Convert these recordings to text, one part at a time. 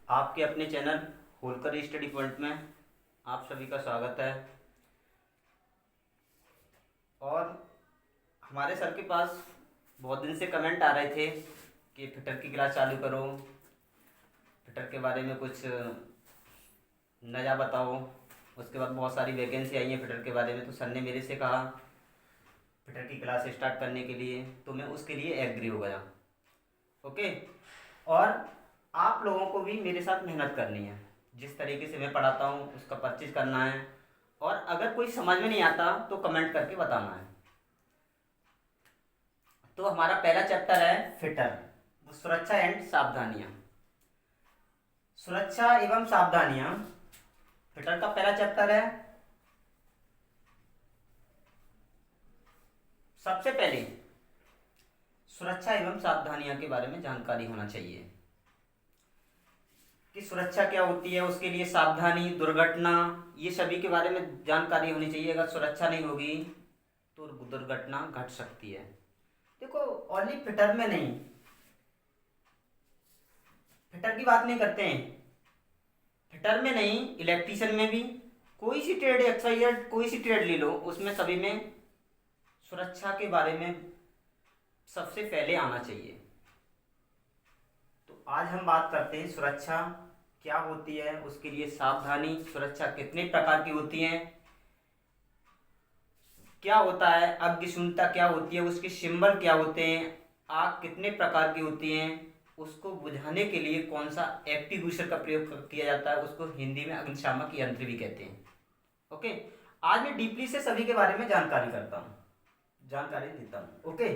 आपके अपने channel Holkar study point में आप सभी का स्वागत है। और हमारे सर के पास बहुत दिन से कमेंट आ रहे थे कि फिटर की क्लास चालू करो, फिटर के बारे में कुछ नया बताओ। उसके बाद बहुत सारी वैकेंसी आई है फिटर के बारे में, तो सर ने मेरे से कहा फिटर की क्लास स्टार्ट करने के लिए, तो मैं उसके लिए एग्री हो गया। ओके। और आप लोगों को भी मेरे साथ मेहनत करनी है, जिस तरीके से मैं पढ़ाता हूँ उसका परचेज करना है। और अगर कोई समझ में नहीं आता तो कमेंट करके बताना है। तो हमारा पहला चैप्टर है फिटर, सुरक्षा एंड सावधानियां। सुरक्षा एवं सावधानियां फिटर का पहला चैप्टर है। सबसे पहले सुरक्षा एवं सावधानियां के बारे में जानकारी होना चाहिए कि सुरक्षा क्या होती है, उसके लिए सावधानी, दुर्घटना, ये सभी के बारे में जानकारी होनी चाहिए। अगर सुरक्षा नहीं होगी तो दुर्घटना घट सकती है। देखो, ओनली फिटर में नहीं, फिटर की बात नहीं करते हैं, फिटर में नहीं, इलेक्ट्रीशियन में भी, कोई सी ट्रेड एक्सवाइजेड कोई सी ट्रेड ले लो, उसमें सभी में सुरक्षा के बारे में सबसे पहले आना चाहिए। तो आज हम बात करते हैं सुरक्षा क्या होती है, उसके लिए सावधानी, सुरक्षा कितने प्रकार की होती है, क्या होता है अग्निशून्यता, क्या होती है, उसके सिंबल क्या होते हैं, आग कितने प्रकार की होती हैं, उसको बुझाने के लिए कौन सा एक्टिंग्विशर का प्रयोग किया जाता है, उसको हिंदी में अग्निशामक यंत्र भी कहते हैं। ओके। आज मैं डीपली से सभी के बारे में जानकारी करता हूँ, जानकारी देता हूँ। ओके।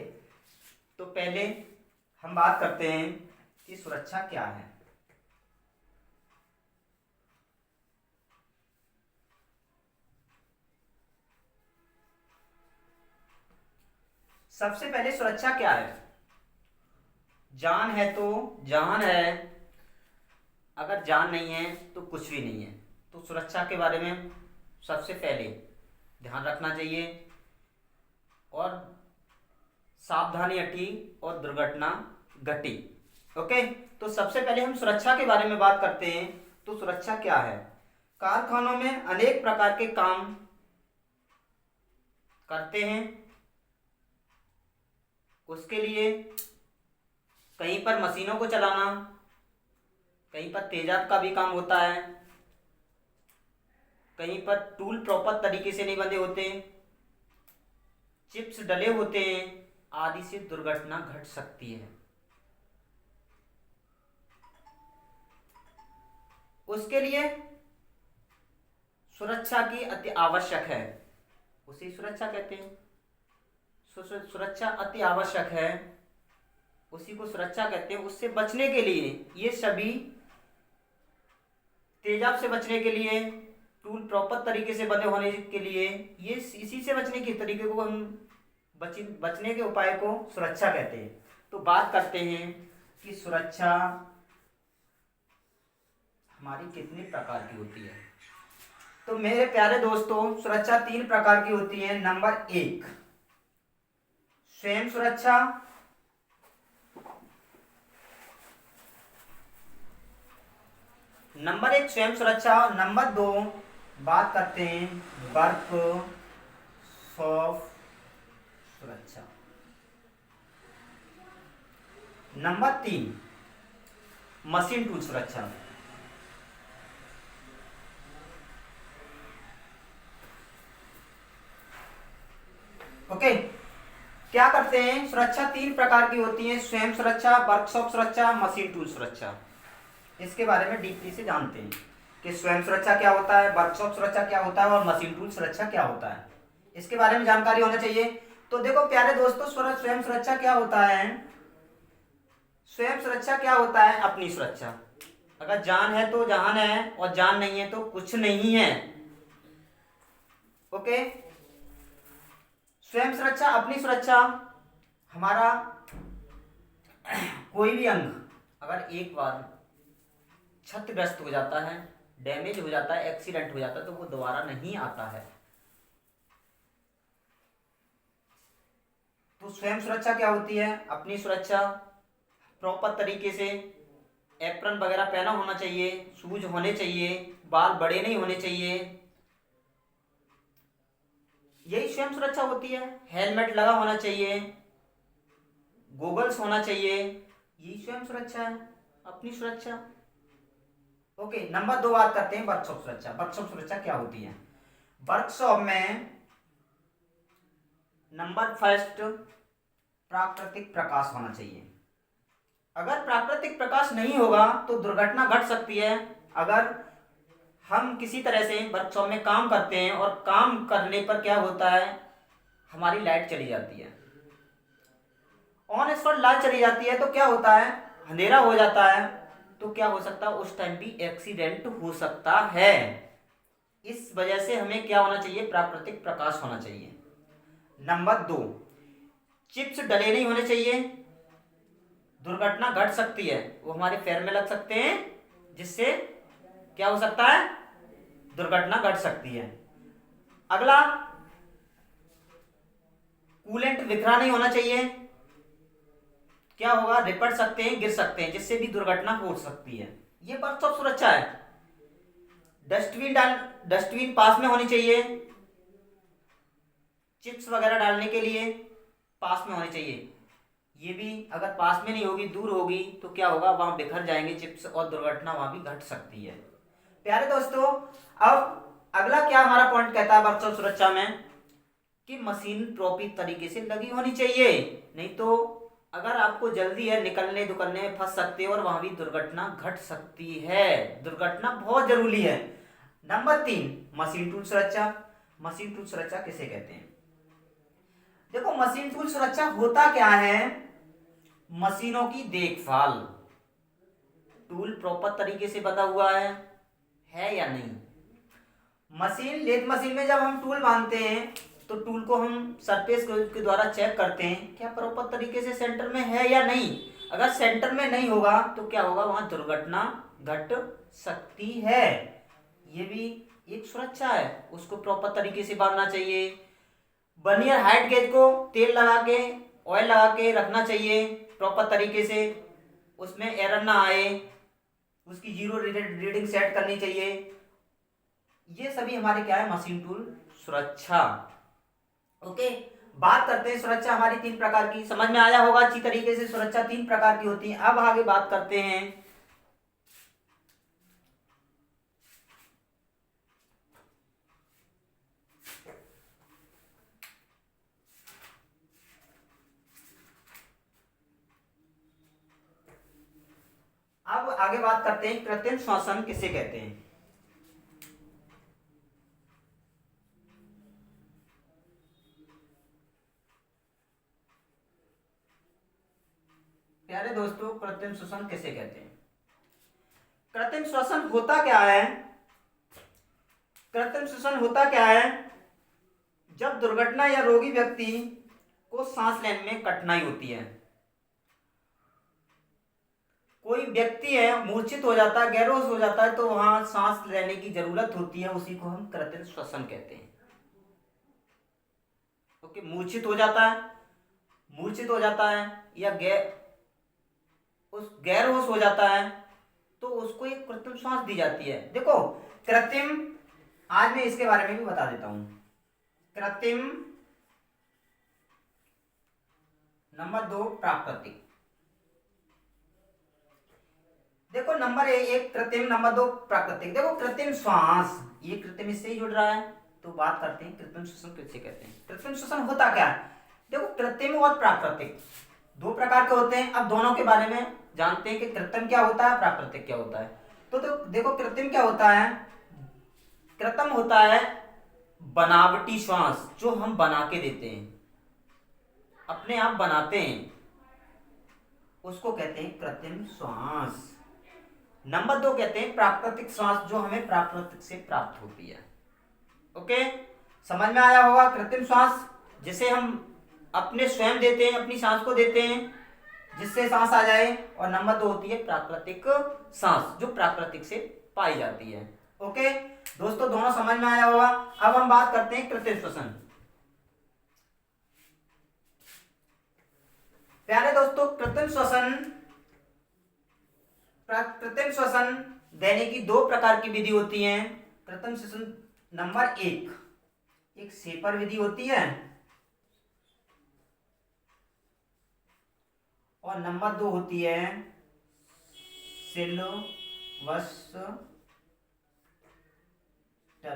तो पहले हम बात करते हैं कि सुरक्षा क्या है। सबसे पहले सुरक्षा क्या है? जान है तो जहान है, अगर जान नहीं है तो कुछ भी नहीं है। तो सुरक्षा के बारे में सबसे पहले ध्यान रखना चाहिए, और सावधानी हटी और दुर्घटना घटी। ओके। तो सबसे पहले हम सुरक्षा के बारे में बात करते हैं। तो सुरक्षा क्या है? कारखानों में अनेक प्रकार के काम करते हैं, उसके लिए कहीं पर मशीनों को चलाना, कहीं पर तेजाब का भी काम होता है, कहीं पर टूल प्रॉपर तरीके से नहीं बंधे होते, चिप्स डले होते हैं, आदि से दुर्घटना घट सकती है। उसके लिए सुरक्षा की अति आवश्यक है, उसी सुरक्षा कहते हैं। सुरक्षा अति आवश्यक है, उसी को सुरक्षा कहते हैं। उससे बचने के लिए ये सभी, तेजाब से बचने के लिए, टूल प्रॉपर तरीके से बने होने के लिए, ये इसी से बचने के तरीके को हम बचने के उपाय को सुरक्षा कहते हैं। तो बात करते हैं कि सुरक्षा हमारी कितने प्रकार की होती है। तो मेरे प्यारे दोस्तों, सुरक्षा 3 प्रकार की होती है। नंबर 1 स्वयं सुरक्षा, नंबर 1 स्वयं सुरक्षा। नंबर 2 बात करते हैं वर्क शॉप सुरक्षा। नंबर 3 मशीन टूल सुरक्षा। ओके। क्या करते हैं? सुरक्षा 3 प्रकार की होती है, स्वयं सुरक्षा, वर्कशॉप सुरक्षा, मशीन टूल सुरक्षा। इसके बारे में डीपली से जानते हैं कि स्वयं सुरक्षा क्या होता है, वर्कशॉप सुरक्षा क्या होता है, और मशीन टूल सुरक्षा क्या होता है। इसके बारे में जानकारी होना चाहिए। तो देखो प्यारे दोस्तों, स्वयं सुरक्षा क्या होता है? स्वयं सुरक्षा क्या होता है? अपनी सुरक्षा। अगर जान है तो जहान है, और जान नहीं है तो कुछ नहीं है। ओके। स्वयं सुरक्षा, अपनी सुरक्षा। हमारा कोई भी अंग अगर एक बार क्षतिग्रस्त हो जाता है, डैमेज हो जाता है, एक्सीडेंट हो जाता है, तो वो दोबारा नहीं आता है। तो स्वयं सुरक्षा क्या होती है? अपनी सुरक्षा, प्रॉपर तरीके से एप्रन वगैरह पहना होना चाहिए, शूज होने चाहिए, बाल बड़े नहीं होने चाहिए, यही स्वयं सुरक्षा होती है। हेलमेट लगा होना चाहिए, गोगल्स होना चाहिए, यही स्वयं सुरक्षा है, अपनी सुरक्षा। ओके, नंबर 2 बात करते हैं वर्कशॉप सुरक्षा। वर्कशॉप सुरक्षा क्या होती है? वर्कशॉप में नंबर फर्स्ट, प्राकृतिक प्रकाश होना चाहिए। अगर प्राकृतिक प्रकाश नहीं होगा तो दुर्घटना घट सकती है। अगर हम किसी तरह से वर्कशॉप में काम करते हैं और काम करने पर क्या होता है, हमारी लाइट चली जाती है, ऑन स्पॉट लाइट चली जाती है, तो क्या होता है, अंधेरा हो जाता है, तो क्या हो सकता है, उस टाइम भी एक्सीडेंट हो सकता है। इस वजह से हमें क्या होना चाहिए, प्राकृतिक प्रकाश होना चाहिए। नंबर 2, चिप्स डले नहीं होने चाहिए, दुर्घटना घट सकती है, वो हमारे पैर में लग सकते हैं, जिससे क्या हो सकता है, दुर्घटना घट सकती है। अगला, कूलेंट बिखरा नहीं होना चाहिए, क्या होगा, रिपट सकते हैं, गिर सकते हैं, जिससे भी दुर्घटना हो सकती है। ये वर्कशॉप सुरक्षा है। डस्टबिन पास में होनी चाहिए, चिप्स वगैरह डालने के लिए पास में होनी चाहिए। ये भी अगर पास में नहीं होगी, दूर होगी, तो क्या होगा, वहां बिखर जाएंगे चिप्स और दुर्घटना वहां भी घट सकती है। प्यारे दोस्तों, अब अगला क्या हमारा पॉइंट कहता है वर्कशॉप सुरक्षा में, कि मशीन प्रॉपर तरीके से लगी होनी चाहिए, नहीं तो अगर आपको जल्दी है, निकलने दुकलने में फंस सकते हो और वहां भी दुर्घटना घट सकती है। दुर्घटना बहुत जरूरी है। नंबर 3, मशीन टूल सुरक्षा। मशीन टूल सुरक्षा किसे कहते हैं? देखो, मशीन टूल सुरक्षा होता क्या है, मशीनों की देखभाल। टूल प्रॉपर तरीके से बंधा हुआ है या नहीं। लेथ मशीन में जब हम टूल बांधते हैं तो टूल को हम सरफेस के द्वारा चेक करते हैं, क्या प्रॉपर तरीके से सेंटर में है या नहीं। अगर सेंटर में नहीं होगा तो क्या होगा, वहां दुर्घटना घट सकती है। ये भी एक सुरक्षा है, उसको प्रॉपर तरीके से बांधना चाहिए। वर्नियर हाइट गेज को तेल लगा के, ऑयल लगा के रखना चाहिए प्रॉपर तरीके से, उसमें एरर ना आए, उसकी जीरो रीडिंग सेट करनी चाहिए। ये सभी हमारे क्या है, मशीन टूल सुरक्षा। ओके, बात करते हैं सुरक्षा हमारी 3 प्रकार की। समझ में आया होगा अच्छी तरीके से, सुरक्षा 3 प्रकार की होती है। अब आगे बात करते हैं कृत्रिम श्वसन किसे कहते हैं। प्यारे दोस्तों, कृत्रिम श्वसन किसे कहते हैं? कृत्रिम श्वसन होता क्या है? कृत्रिम श्वसन होता क्या है, जब दुर्घटना या रोगी व्यक्ति को सांस लेने में कठिनाई होती है। कोई व्यक्ति है, मूर्छित हो जाता है, गैरोस हो जाता है, तो वहां सांस लेने की जरूरत होती है, उसी को हम कृत्रिम श्वसन कहते हैं। ओके, मूर्छित हो जाता है या गैर होश हो जाता है, तो उसको एक कृत्रिम सांस दी जाती है। देखो, कृत्रिम, आज मैं इसके बारे में भी बता देता हूं। कृत्रिम, नंबर 2 प्राकृतिक। देखो, नंबर 1 कृत्रिम, नंबर 2 प्राकृतिक। देखो, कृत्रिम श्वास, ये कृत्रिम इससे ही जुड़ रहा है, तो बात करते हैं कृत्रिम श्वसन किसे कहते हैं। कृत्रिम श्वसन होता क्या है? देखो, कृत्रिम और प्राकृतिक 2 प्रकार के होते हैं। अब दोनों के बारे में जानते हैं कि कृत्रिम क्या होता है, प्राकृतिक क्या होता है। तो देखो, कृत्रिम क्या होता है? कृत्रिम होता है बनावटी श्वास, जो हम बना के देते हैं, अपने आप बनाते हैं, उसको कहते हैं कृत्रिम श्वास। नंबर 2 कहते हैं प्राकृतिक श्वास, जो हमें प्राकृतिक से प्राप्त होती है। ओके, समझ में आया होगा। कृत्रिम श्वास जिसे हम अपने स्वयं देते हैं, अपनी सांस को देते हैं, जिससे सांस आ जाए। और नंबर 2 होती है प्राकृतिक सांस, जो प्राकृतिक से पाई जाती है। ओके दोस्तों, दोनों समझ में आया होगा। अब हम बात करते हैं कृत्रिम श्वसन। प्यारे दोस्तों, कृत्रिम श्वसन कृत्रिम श्वसन देने की दो प्रकार की विधि होती हैं। कृत्रिम श्वसन नंबर एक शेपर विधि होती है और नंबर 2 होती है सिल्वस्टर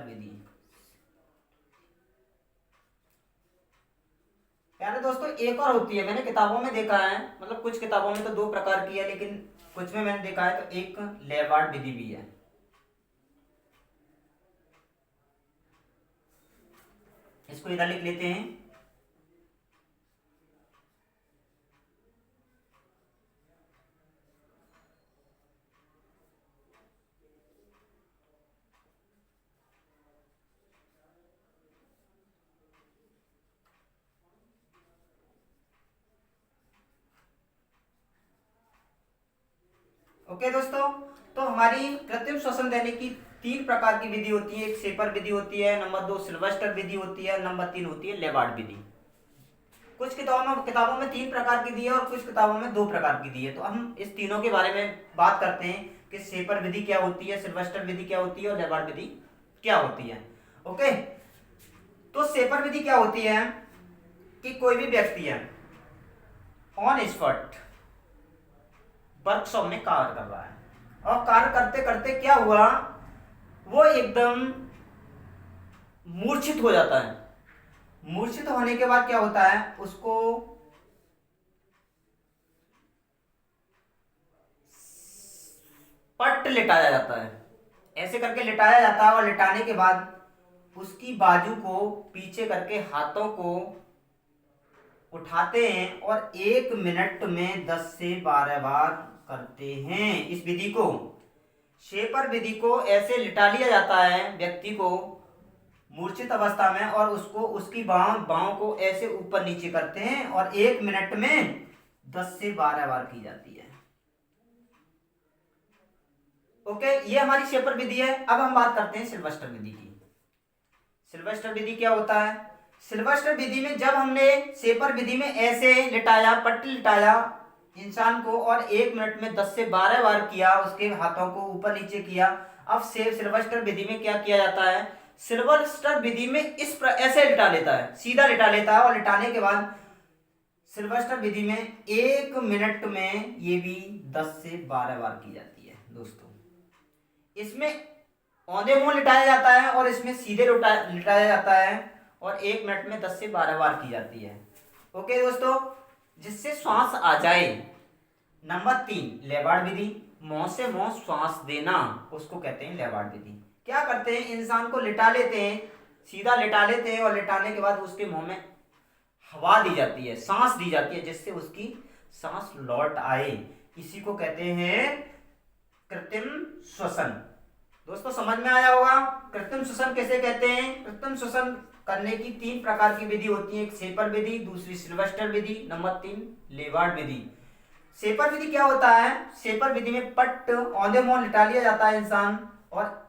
विधि। प्यारे दोस्तों, एक और होती है, मैंने किताबों में देखा है, मतलब कुछ किताबों में तो दो प्रकार की है, लेकिन कुछ में मैंने देखा है तो एक लेवार्ड विधि भी है। इसको इधर लिख लेते हैं। ओके दोस्तों, तो हमारी कृत्रिम श्वसन देने की 3 प्रकार की विधि होती है। एक शेपर विधि होती है, नंबर 2 सिल्वस्टर विधि होती है, नंबर 3 होती है लेवार्ड विधि। कुछ किताबों में 3 प्रकार की दी है और कुछ किताबों में 2 प्रकार की दी है। तो हम इस तीनों के बारे में बात करते हैं कि शेपर विधि क्या होती है, सिल्वस्टर विधि क्या होती है और लेवार्ड विधि क्या होती है। ओके, तो शेपर विधि क्या होती है कि कोई भी व्यक्ति है ऑन स्पॉट वर्कशॉप में कार्य कर रहा है और कार्य करते करते क्या हुआ, वो एकदम मूर्छित हो जाता है। मूर्छित होने के बाद क्या होता है, उसको पट लिटाया जाता है। ऐसे करके लिटाया जाता है और लिटाने के बाद उसकी बाजू को पीछे करके हाथों को उठाते हैं और 1 मिनट में 10 से 12 बार करते हैं इस विधि को। शेपर विधि को ऐसे लिटा लिया जाता है व्यक्ति को मूर्छित अवस्था में और उसको उसकी बाहों को ऐसे ऊपर नीचे करते हैं और 1 मिनट में 10 से 12 बार की जाती है। ओके, ये हमारी शेपर विधि है। अब हम बात करते हैं सिल्वस्टर विधि की। सिल्वस्टर विधि क्या होता है? सिल्वस्टर विधि में जब हमने शेपर विधि में ऐसे लिटाया, पट्टी लिटाया इंसान को और 1 मिनट में 10 से 12 बार किया, उसके हाथों को ऊपर नीचे किया। अब सिल्वस्टर विधि में क्या किया जाता है, सिल्वस्टर विधि में ऐसे लिटा लेता है, सीधा लिटा लेता है और लिटाने के बाद सिल्वस्टर विधि में 1 मिनट में ये भी 10 से 12 बार की जाती है। दोस्तों, इसमें औंधे मुंह लिटाया जाता है और इसमें सीधे लिटाया जाता है और 1 मिनट में 10 से 12 बार की जाती है। ओके दोस्तों, जिससे श्वास आ जाए। नंबर 3 लेवार्ड विधि, मुंह से मुंह श्वास देना, उसको कहते हैं लेवार्ड विधि। क्या करते हैं, इंसान को लिटा लेते हैं, सीधा लिटा लेते हैं और लिटाने के बाद उसके मुंह में हवा दी जाती है, सांस दी जाती है, जिससे उसकी सांस लौट आए। इसी को कहते हैं कृत्रिम श्वसन। दोस्तों, समझ में आया होगा कृत्रिम श्वसन कैसे कहते हैं। कृत्रिम श्वसन करने की 3 प्रकार की विधि होती है। एक शेपर विधि, दूसरी सिल्वस्टर विधि, नंबर 3 लेवार्ड विधि। शेपर विधि क्या होता है, शेपर विधि में पट औंधे मुंह लिटा लिया जाता है इंसान और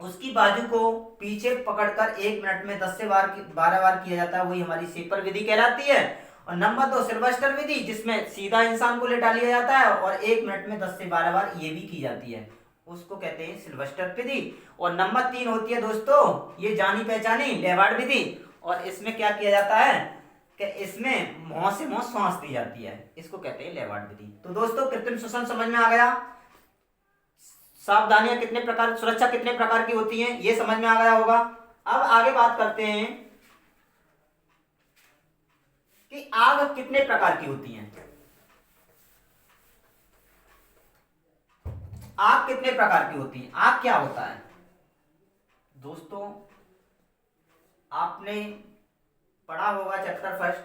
उसकी बाजू को पीछे पकड़कर 1 मिनट में 10 से 12 बार किया जाता है, वही हमारी शेपर विधि कहलाती है। और नंबर 2 सिल्वस्टर विधि, जिसमें सीधा इंसान को लिटा लिया जाता है और 1 मिनट में 10 से 12 बार ये भी की जाती है, उसको कहते हैं सिल्वस्टर विधि। और नंबर 3 होती है दोस्तों, ये जानी पहचानी लेवार्ड विधि, और इसमें क्या किया जाता है कि इसमें मुंह से मुंह श्वास दी जाती है, इसको कहते हैं लेवार्ड विधि। तो दोस्तों, कृत्रिम श्वसन समझ में आ गया, सावधानियां कितने प्रकार, सुरक्षा कितने प्रकार की होती हैं, ये समझ में आ गया होगा। अब आगे बात करते हैं कि आग कितने प्रकार की होती है। आग कितने प्रकार की होती है, आग क्या होता है? दोस्तों, आपने पढ़ा होगा चैप्टर फर्स्ट,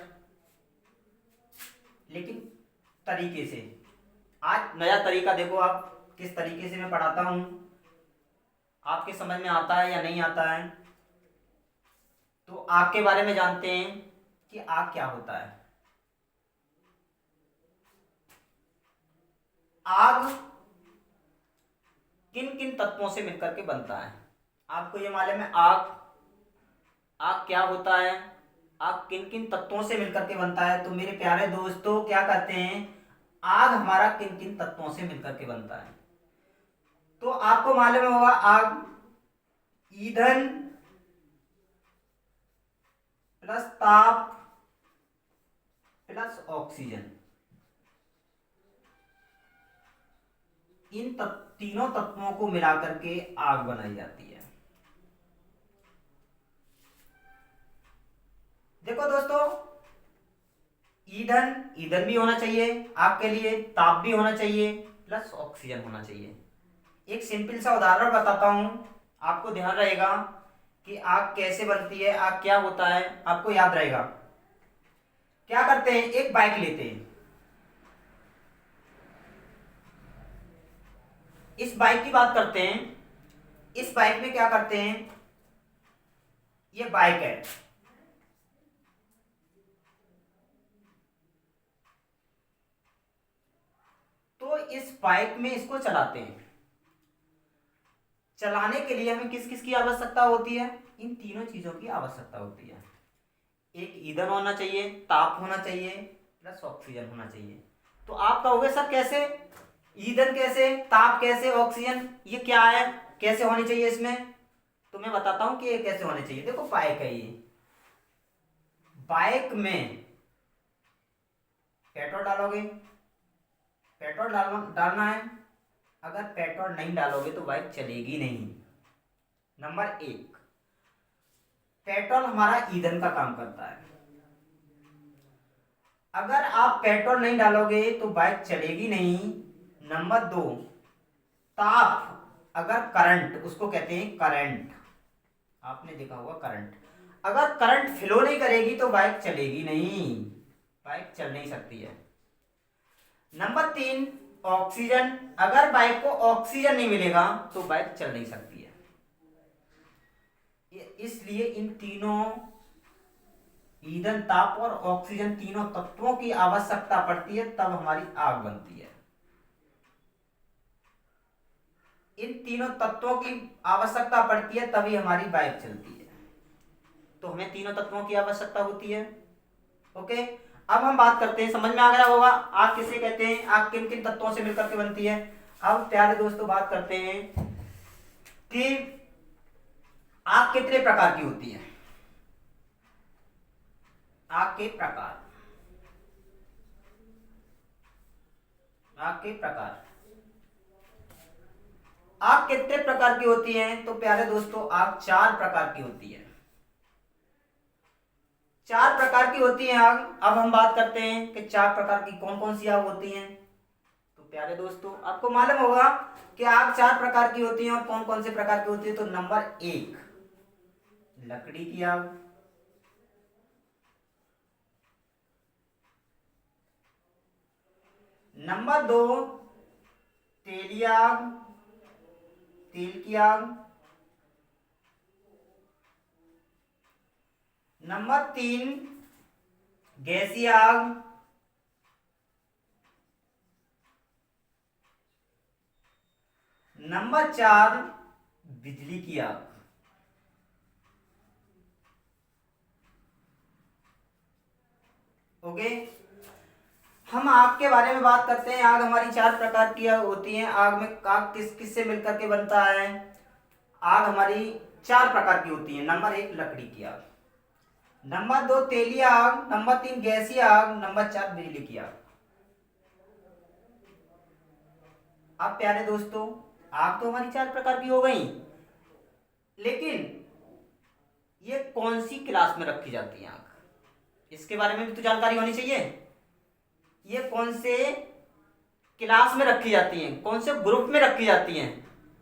लेकिन तरीके से आज नया तरीका देखो आप किस तरीके से मैं पढ़ाता हूं, आपके समझ में आता है या नहीं आता है। तो आग के बारे में जानते हैं कि आग क्या होता है। आग किन किन तत्वों से मिलकर के बनता है, आपको ये मालूम है? आग आग क्या होता है, आग किन किन तत्वों से मिलकर के बनता है। तो मेरे प्यारे दोस्तों, क्या करते हैं, आग हमारा किन किन तत्वों से मिलकर के बनता है। तो आपको मालूम होगा आग ईंधन प्लस ताप प्लस ऑक्सीजन, इन तीनों तत्वों को मिलाकर के आग बनाई जाती है। देखो दोस्तों, ईंधन ईंधन भी होना चाहिए आग के लिए, ताप भी होना चाहिए, प्लस ऑक्सीजन होना चाहिए। एक सिंपल सा उदाहरण बताता हूं, आपको ध्यान रहेगा कि आग कैसे बनती है, आग क्या होता है, आपको याद रहेगा। क्या करते हैं, एक बाइक लेते हैं, इस बाइक की बात करते हैं। इस बाइक में क्या करते हैं, ये बाइक है, तो इस बाइक में इसको चलाते हैं। चलाने के लिए हमें किस किस की आवश्यकता होती है, इन तीनों चीजों की आवश्यकता होती है। एक ईंधन होना चाहिए, ताप होना चाहिए, प्लस ऑक्सीजन होना चाहिए। तो आप कहोगे सर कैसे, ईंधन कैसे, ताप कैसे, ऑक्सीजन ये क्या है, कैसे होनी चाहिए इसमें? तो मैं बताता हूं कि ये कैसे होने चाहिए। देखो बाइक है, ये बाइक में पेट्रोल डालोगे, पेट्रोल डालना है, अगर पेट्रोल नहीं डालोगे तो बाइक चलेगी नहीं। नंबर एक, पेट्रोल हमारा ईंधन का काम करता है, अगर आप पेट्रोल नहीं डालोगे तो बाइक चलेगी नहीं। नंबर दो, ताप, अगर करंट, उसको कहते हैं करंट, आपने देखा होगा करंट, अगर करंट फ्लो नहीं करेगी तो बाइक चलेगी नहीं, बाइक चल नहीं सकती है। नंबर तीन, ऑक्सीजन, अगर बाइक को ऑक्सीजन नहीं मिलेगा तो बाइक चल नहीं सकती है। इसलिए इन तीनों, ईंधन, ताप और ऑक्सीजन, तीनों तत्वों की आवश्यकता पड़ती है, तब हमारी आग बनती है। इन तीनों तत्वों की आवश्यकता पड़ती है तभी हमारी बाइक चलती है। तो हमें तीनों तत्वों की आवश्यकता होती है। ओके, अब हम बात करते हैं, समझ में आ गया होगा आग किसे कहते हैं, आग किन किन तत्वों से मिलकर के बनती है। अब प्यारे दोस्तों बात करते हैं कि आग कितने प्रकार की होती है। आग के प्रकार, आग के प्रकार, आग कितने प्रकार की होती है? तो प्यारे दोस्तों आग 4 प्रकार की होती है, 4 प्रकार की होती है आग। अब हम बात करते हैं कि 4 प्रकार की कौन कौन सी आग होती हैं। तो प्यारे दोस्तों आपको मालूम होगा कि आग 4 प्रकार की होती है और कौन कौन से प्रकार की होती है। तो नंबर 1, लकड़ी की आग। नंबर 2, तेली आग, तेल की आग। नंबर 3, गैसीय आग। नंबर 4, बिजली की आग। ओके, हम आग के बारे में बात करते हैं। आग हमारी 4 प्रकार की होती है। आग में आग किस किस से मिलकर के बनता है? आग हमारी 4 प्रकार की होती है। नंबर 1, लकड़ी की आग। नंबर 2, तेली आग। नंबर 3, गैसीय आग। नंबर 4, बिजली की आग। अब प्यारे दोस्तों आग तो हमारी 4 प्रकार की हो गई, लेकिन ये कौन सी क्लास में रखी जाती है आग, इसके बारे में भी तो जानकारी होनी चाहिए। ये कौन से क्लास में रखी जाती हैं, कौन से ग्रुप में रखी जाती हैं?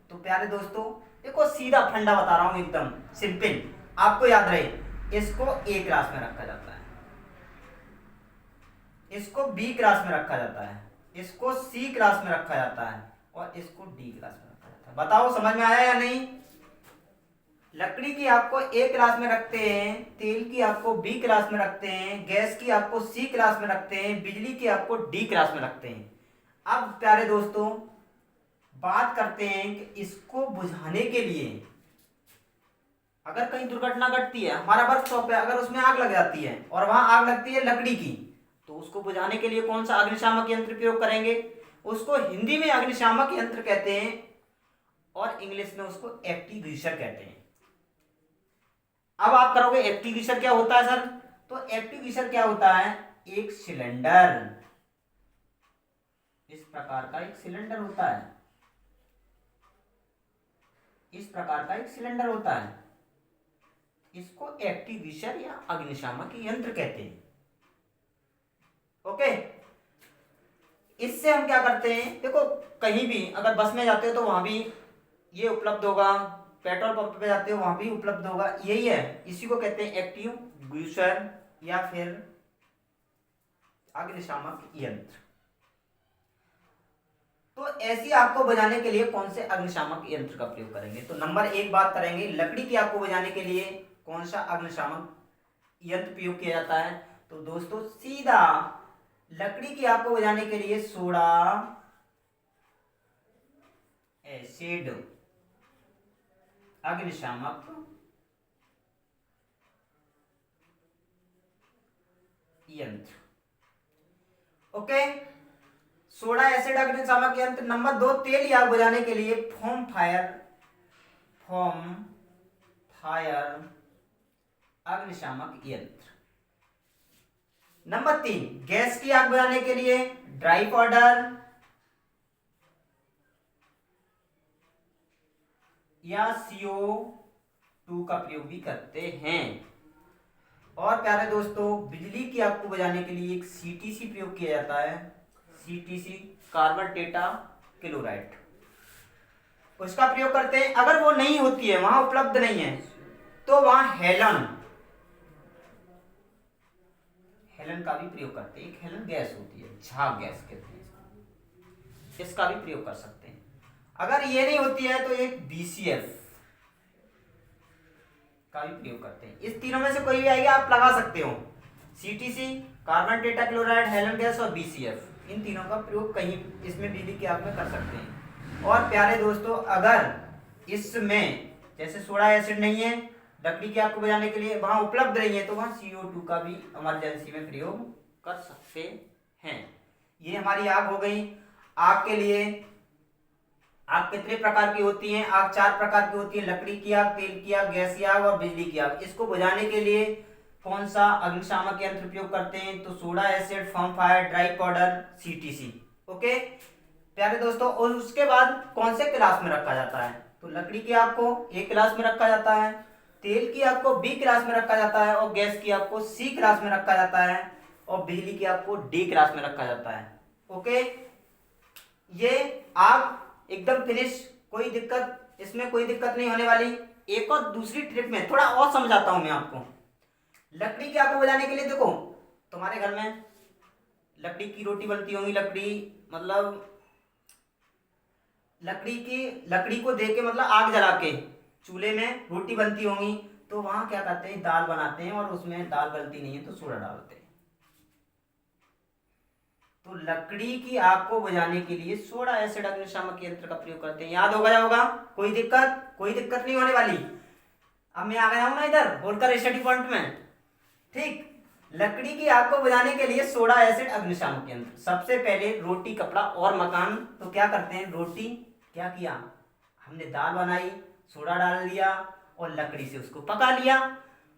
तो प्यारे दोस्तों देखो, सीधा फंडा बता रहा हूं, एकदम सिंपल, आपको याद रहे। इसको ए क्लास में रखा जाता है, इसको बी क्लास में रखा जाता है, इसको सी क्लास में रखा जाता है और इसको डी क्लास में रखा जाता है। बताओ समझ में आया या नहीं? लकड़ी की आग को ए क्लास में रखते हैं, तेल की आग को बी क्लास में रखते हैं, गैस की आग को सी क्लास में रखते हैं, बिजली की आग को डी क्लास में रखते हैं। अब प्यारे दोस्तों बात करते हैं कि इसको बुझाने के लिए अगर कहीं दुर्घटना घटती है, हमारा वर्कशॉप है, अगर उसमें आग लग जाती है और वहां आग लगती है लकड़ी की, तो उसको बुझाने के लिए कौन सा अग्निशामक यंत्र प्रयोग करेंगे? उसको हिंदी में अग्निशामक यंत्र कहते हैं और इंग्लिश में उसको एक्टिंग्विशर कहते हैं। अब आप करोगे एक्टिंग्विशर क्या होता है सर? तो एक्टिंग्विशर क्या होता है? एक सिलेंडर, इस प्रकार का एक सिलेंडर होता है, इस प्रकार का एक सिलेंडर होता है, इसको एक्टिंग्विशर या अग्निशामक यंत्र कहते हैं। ओके, इससे हम क्या करते हैं, देखो कहीं भी अगर बस में जाते हो तो वहां भी ये उपलब्ध होगा, पेट्रोल पंप पे जाते हो वहां भी उपलब्ध होगा, यही है, इसी को कहते हैं एक्टिंग्विशर या फिर अग्निशामक यंत्र। तो ऐसी आग को बुझाने के लिए कौन से अग्निशामक यंत्र का प्रयोग करेंगे? तो नंबर 1 बात करेंगे, लकड़ी की आग को बुझाने के लिए कौन सा अग्निशामक यंत्र प्रयोग किया जाता है? तो दोस्तों सीधा लकड़ी की आग को बुझाने के लिए सोडा एसिड अग्निशामक यंत्र। ओके, सोडा एसिड अग्निशामक यंत्र। नंबर 2, तेल या आग बुझाने के लिए फोम फायर अग्निशामक यंत्र। नंबर 3, गैस की आग बुझाने के लिए ड्राई पाउडर या CO2 का प्रयोग भी करते हैं। और प्यारे दोस्तों, बिजली की आग को बुझाने के लिए एक CTC प्रयोग किया जाता है, CTC कार्बन टेटा क्लोराइड, उसका प्रयोग करते हैं। अगर वो नहीं होती है, वहां उपलब्ध नहीं है, तो वहां हेलन का भी प्रयोग करते हैं। एक हेलन गैस होती है, झाग गैस कहते हैं इसको, इसका भी प्रयोग कर सकते हैं। अगर ये नहीं होती है तो एक BCF का भी प्रयोग करते हैं। इस तीनों में से कोई भी आएगा, आप लगा सकते हो, CTC carbon tetrachloride, halon gas और BCF, इन तीनों का प्रयोग कहीं इसमें बिजली की आग में कर सकते हैं। और प्यारे दोस्तों, अगर इसमें जैसे सोडा एसिड नहीं है लकड़ी की आग को बुझाने के लिए, वहां उपलब्ध नहीं है, तो वहां CO2 का भी इमरजेंसी में प्रयोग कर सकते हैं। ये हमारी आग हो गई। आग के लिए आग कितने प्रकार की होती है? आग 4 प्रकार की होती है, लकड़ी की आग, तेल की आग, गैस की आग और बिजली की आग। इसको बुझाने के लिए कौन सा अग्निशामक यंत्र प्रयोग करते हैं? तो soda acid, foam fire, dry powder, CTC। Okay प्यारे दोस्तों, और उसके बाद कौन से क्लास में रखा जाता है? तो लकड़ी की आग को A क्लास में रखा जाता है, तेल की आग को B क्लास में रखा जाता है और गैस की आग को C क्लास में रखा जाता है और बिजली की आग को D क्लास में रखा जाता है। ओके, ये आग एकदम फिनिश, कोई दिक्कत, इसमें कोई दिक्कत नहीं होने वाली। एक और दूसरी ट्रिक में थोड़ा और समझाता हूं मैं आपको। लकड़ी की आग को बुझाने के लिए देखो, तुम्हारे घर में लकड़ी की रोटी बनती होंगी, लकड़ी मतलब लकड़ी को दे के मतलब आग जला के चूल्हे में रोटी बनती होंगी, तो वहां क्या करते हैं, दाल बनाते हैं और उसमें दाल गलती नहीं है तो सोडा डालते हैं। तो लकड़ी की आग को बुझाने के लिए सोडा एसिड अग्निशामक यंत्र का प्रयोग करते हैं। याद हो गया होगा, कोई दिक्कत नहीं होने वाली। अब मैं आ गया हूं ना इधर होलकर स्टडी पॉइंट में। ठीक, लकड़ी की आग को बुझाने के लिए सोडा एसिड अग्निशामक यंत्र। सबसे पहले रोटी, कपड़ा और मकान, तो क्या करते हैं, रोटी क्या किया, हमने दाल बनाई, सोडा डाल दिया और लकड़ी से उसको पका लिया।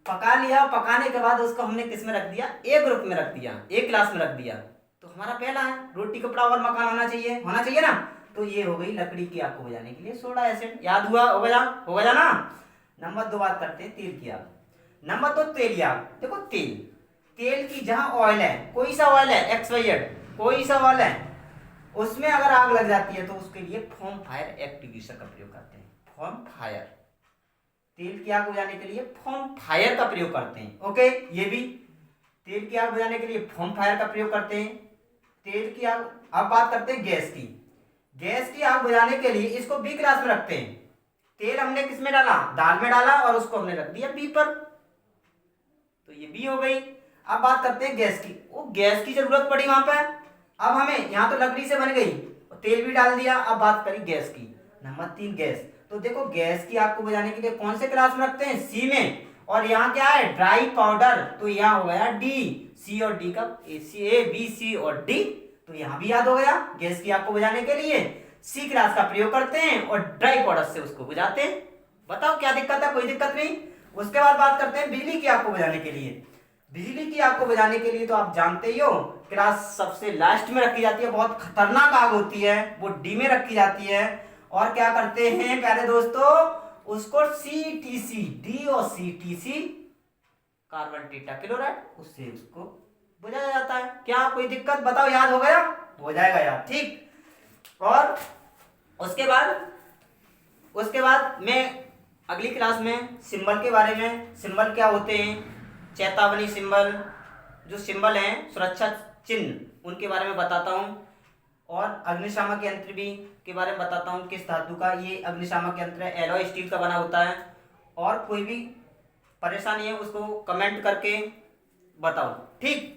पकाने के बाद उसको हमने किस में रख दिया, एक ग्रुप में रख दिया, एक क्लास में रख दिया। तो हमारा पहला है रोटी, कपड़ा और मकान होना चाहिए ना। तो ये हो गई लकड़ी की आग को बुझाने के लिए सोडा एसिड। याद हुआ होगा ना। नंबर 2 बात करते हैं तेल की आग। नंबर 2 तेल की आग। देखो तेल की जहां ऑयल है, कोई सा ऑयल है, XYZ कोई सा ऑयल है, उसमें अगर आग लग जाती है तो उसके लिए फोम फायर एक्टिंग्विशर का प्रयोग करते हैं। फोम फायर, तेल की आग बुझाने के लिए फोम फायर का प्रयोग करते हैं। ओके, ये भी तेल की आग बुझाने के लिए फोम फायर का प्रयोग करते हैं। तेल की आग। अब बात करते हैं गैस की आग बुझाने के लिए इसको B क्लास में रखते हैं। तेल हमने किस में डाला, दाल में डाला और उसको हमने रख दिया B पर, तो ये B हो गई। अब बात करते हैं गैस की। वो गैस की जरूरत पड़ी वहां पर, अब हमें यहाँ तो लकड़ी से बन गई और तेल भी डाल दिया। अब बात करी गैस की। Number 3 gas. तो देखो गैस की आग को बुझाने के लिए कौन से क्लास में रखते हैं, C में, और यहाँ क्या है, ड्राई पाउडर, तो यहाँ हो गया D, सी और डी का ए बी सी और डी, तो यहां भी याद हो गया। गैस की आग को बुझाने के लिए सी क्लास का प्रयोग करते हैं और ड्राई पाउडर से उसको बुझाते हैं। बताओ क्या दिक्कत है? कोई दिक्कत नहीं। उसके बाद बात करते हैं बिजली की आग को बुझाने के लिए। बिजली की आग को बुझाने के लिए तो आप जानते ही हो, क्लास सबसे लास्ट में रखी जाती है, बहुत खतरनाक आग होती है, वो डी में रखी जाती है। और क्या करते हैं प्यारे दोस्तों, उसको CTC, डी और CTC कार्बन टीटा क्लोराइड, उससे उसको बुझाया जाता है। क्या कोई दिक्कत? बताओ, याद हो गया? हो जाएगा याद, ठीक। और उसके बाद मैं अगली क्लास में सिंबल के बारे में, सिंबल क्या होते हैं, चेतावनी सिंबल, जो सिंबल हैं सुरक्षा चिन्ह, उनके बारे में बताता हूँ। और अग्निशामक यंत्र भी के बारे में बताता हूँ, किस धातु का ये अग्निशामक यंत्र है, एलॉय स्टील का बना होता है। और कोई भी परेशानी है उसको कमेंट करके बताओ, ठीक।